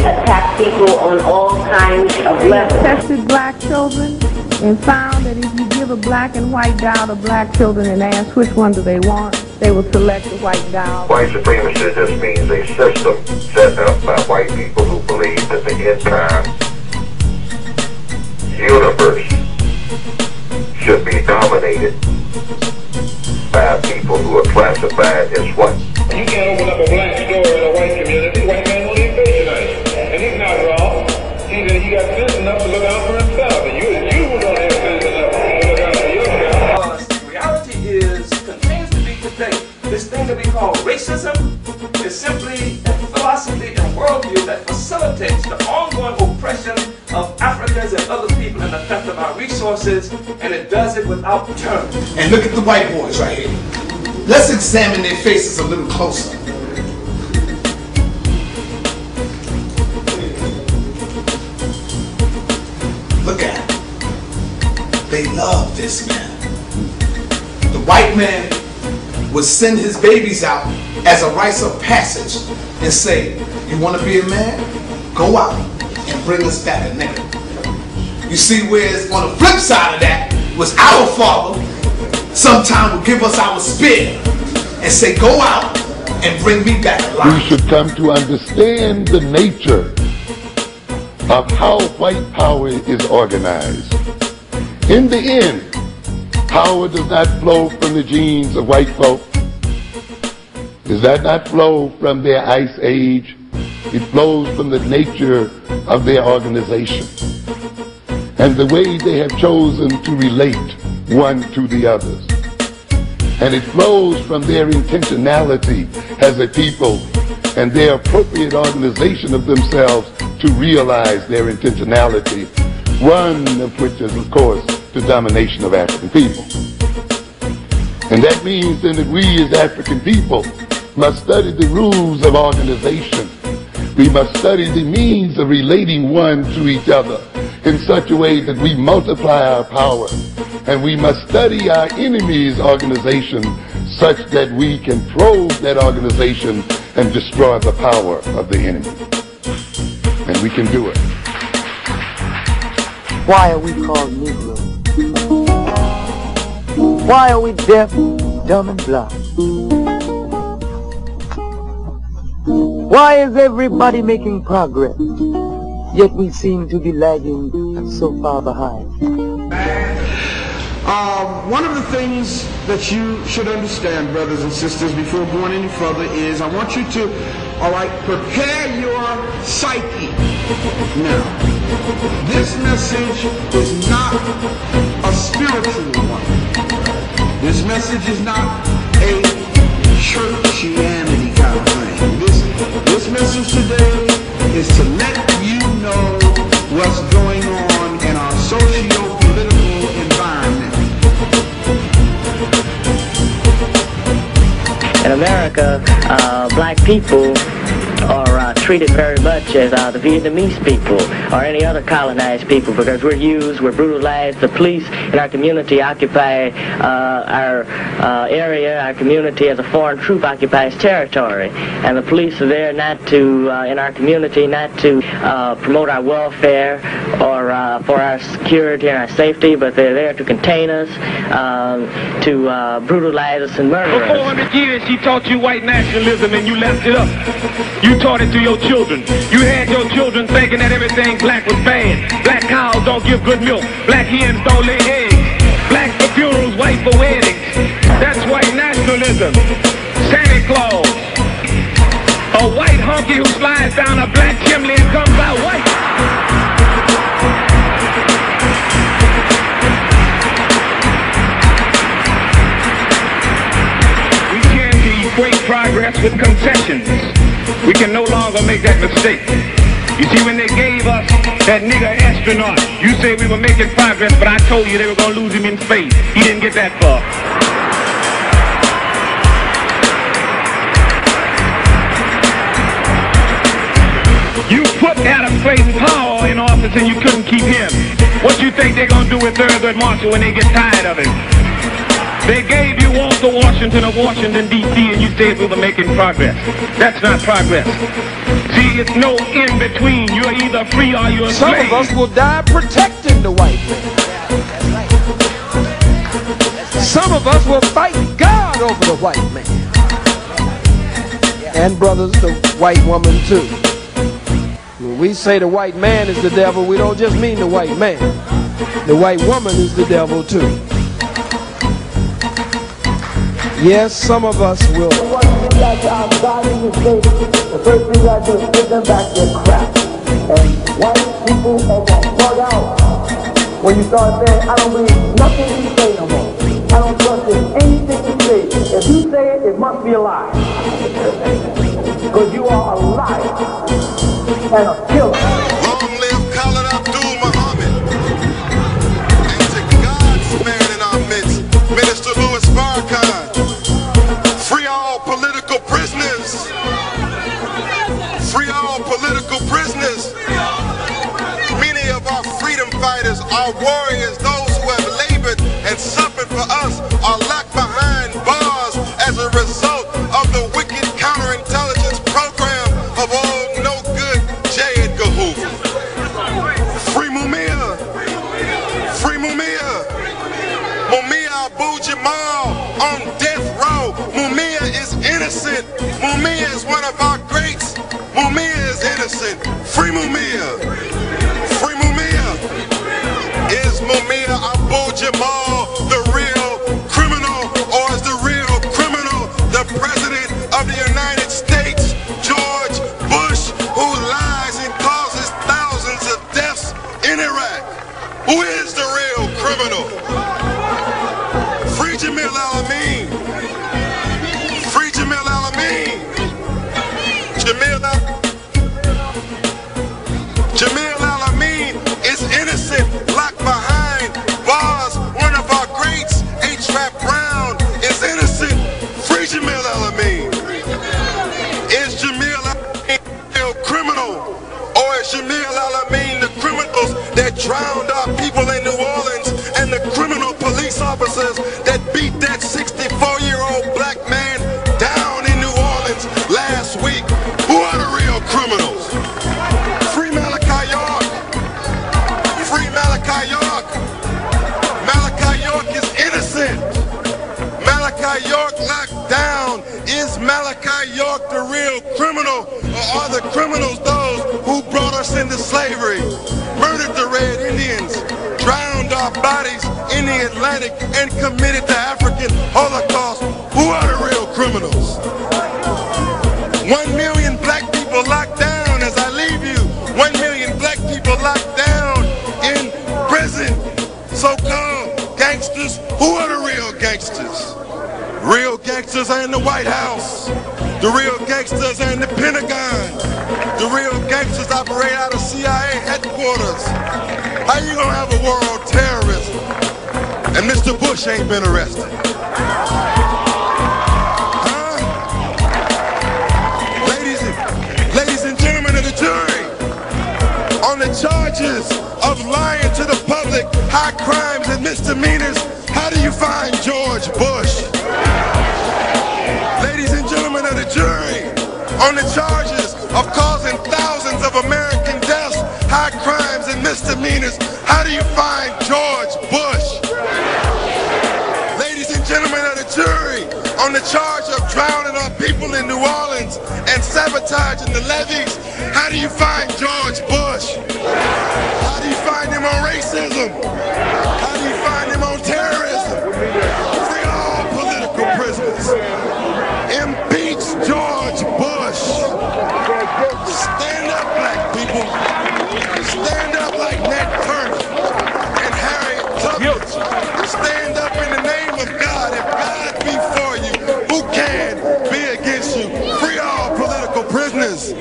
Attack people on all kinds of levels. Tested black children and found that if you give a black and white doll to black children and ask which one do they want, they will select the white doll. White supremacy just means a system set up by white people who believe that the end time universe should be dominated by people who are classified as white. You can't open up a black store in a white community. White man won't even patronize. And he's not wrong. He got sense enough to look out for himself. And you don't have sense enough to look out for yourself. The reality is, continues to be today, this thing that we call racism is simply a philosophy and worldview that facilitates the ongoing oppression of Africans and other people and the theft of our resources, and it does it without term. And look at the white boys right here. Let's examine their faces a little closer. Look at them. They love this man. The white man would send his babies out as a rites of passage and say, you want to be a man? Go out and bring us back a nigga. You see, whereas on the flip side of that was our father sometime would give us our spear and say, go out and bring me back alive. We should come to understand the nature of how white power is organized. In the end, power does not flow from the genes of white folk. Does that not flow from their ice age? It flows from the nature of their organization and the way they have chosen to relate one to the others. And it flows from their intentionality as a people and their appropriate organization of themselves to realize their intentionality, one of which is, of course, the domination of African people. And that means then that we as African people must study the rules of organization. We must study the means of relating one to each other in such a way that we multiply our power. And we must study our enemy's organization such that we can probe that organization and destroy the power of the enemy. And we can do it. Why are we called Negroes? Why are we deaf, dumb, and blind? Why is everybody making progress, yet we seem to be lagging so far behind? One of the things that you should understand, brothers and sisters, before going any further is I want you to, prepare your psyche. Now, this message is not a spiritual one. This message is not a churchianity kind of thing. This message today is to let you know what's going on in our socio-political environment. In America, black people are treated very much as the Vietnamese people or any other colonized people, because we're brutalized. The police in our community occupy our area, our community, as a foreign troop occupies territory. And the police are there not to, in our community, not to promote our welfare or for our security and our safety, but they're there to contain us, to brutalize us and murder us. For 400 years she taught you white nationalism and you left it up. You taught it to your children. You had your children thinking that everything black was bad. Black cows don't give good milk. Black hens don't lay eggs. Black for funerals, white for weddings. That's white nationalism. Santa Claus. A white honky who slides down a black chimney and comes out white. We can't equate progress with concessions. We can no longer make that mistake. You see, when they gave us that nigger astronaut, you said we were making progress, but I told you they were going to lose him in space. He didn't get that far. You put Adam Clayton Powell in office and you couldn't keep him. What you think they're going to do with Thurgood Marshall when they get tired of him? They gave you Walter Washington of Washington, D.C., and you said we were making progress. That's not progress. See, it's no in-between. You're either free or you're a slave. Some of us will die protecting the white man. Some of us will fight God over the white man. And brothers, the white woman too. When we say the white man is the devil, we don't just mean the white man. The white woman is the devil too. Yes, some of us will. Once you got outside in your state, the first thing you got to do is give them back their crap. And white people are going to bug out when you start saying, I don't believe nothing you say no more. I don't trust in anything you say. If you say it, it must be a lie. Because you are a liar and a killer. Long live Khalid Abdul Muhammad. And to God's man in our midst, Minister Louis Farrakhan. Free all political prisoners. Free all political prisoners. Many of our freedom fighters, our warriors, those who have labored and suffered for us, are locked behind bars as a result of the wicked counterintelligence program of old no-good J. Edgar Hoover. Free Mumia. Free Mumia. Mumia Abu Jamal on death row. Mumia is innocent. Mumia is one of our greats. Mumia is innocent. Free Mumia. Free Mumia. Is Mumia Abu Jamal the real criminal, or is the real criminal the President of the United States, George Bush, who lies and causes thousands of deaths in Iraq? Who is the real criminal? Free Jamil Al-Amin. Free Jamil Al-Amin. Jamil Al-Amin is innocent, locked behind bars. One of our greats, H. Brown, is innocent. Free Jamil Al-Amin. Is Jamil Al-Amin a real criminal? Or is Jamil Al-Amin the criminals that drowned our people in New Orleans and the criminal police officers that beat that 64-year-old black man down in New Orleans last week? Who are the real criminals? Free Malachi York. Free Malachi York. Malachi York is innocent. Malachi York locked down. Is Malachi York the real criminal, or are the criminals those who brought us into slavery, murdered the Red Indians, drowned our bodies in the Atlantic, and committed the African Holocaust? Who are the real criminals? 1 million black people locked down as I leave you. 1 million black people locked down in prison. So-called gangsters. Who are the real gangsters? Real gangsters are in the White House. The real gangsters are in the Pentagon. The real gangsters operate out of CIA headquarters. How you gonna have a world terrorist and Mr. Bush ain't been arrested? Huh? Ladies and gentlemen of the jury, on the charges of lying to the public, high crimes and misdemeanors, how do you find George Bush? Ladies and gentlemen of the jury, on the charges of causing thousands of American deaths, high crimes and misdemeanors, how do you find George Bush? Ladies and gentlemen of the jury, on the charge of drowning our people in New Orleans and sabotaging the levees, how do you find George Bush? How do you find him on racism? How do you find him on terrorism? Free all political prisoners. Impeach George Bush. Stand up, black people. Stand up like Nat Turner and Harriet Tubman. Stand up in the name of God. If God be for you, who can be against you? Free all political prisoners.